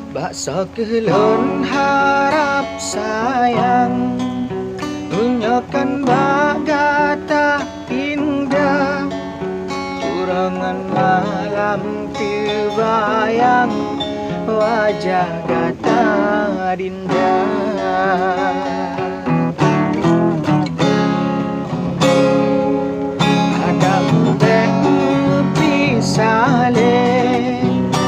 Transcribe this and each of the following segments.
Bakso kelon harap sayang tunjukkan bagata indah kurangan malam terbayang wajah gata dinda ada ubek pisale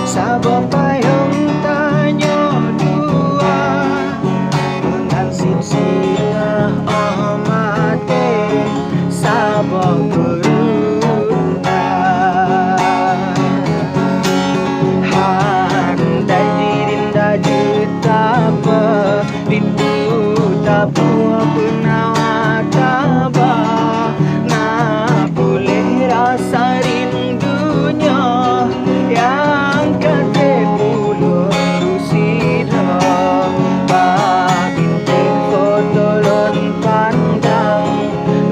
sabab payung tanyo dua mengansip singa amate sabab berunda handai dirinda jutapa rindu tapu penawa tabah nah boleh rasa rindunya yang kate puluh rusida babinte foto lon pandang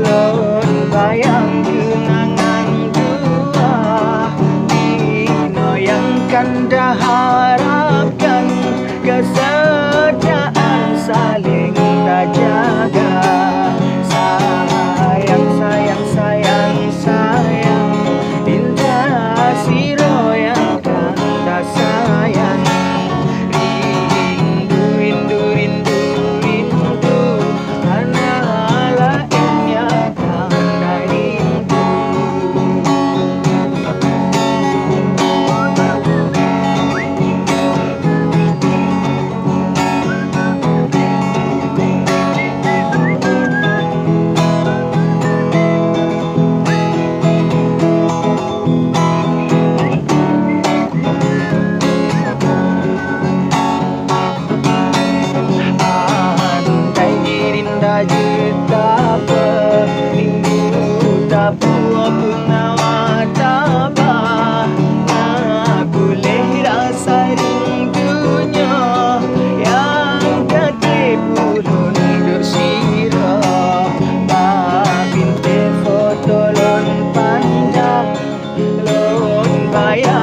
lon bayang kenangan dua dino yang kanda harapkan kesetiaan saling tak jaga sayang sayang sayang sayang indah siro yang kanda sayang rindu rindu rindu rindu karena lainnya kanda rindu. Andai dirinda jutapa rindu tapu penawa tabah nah boleh rasa rindunya yang kate pulun duk sirah babinte foto lon pandang lon bayang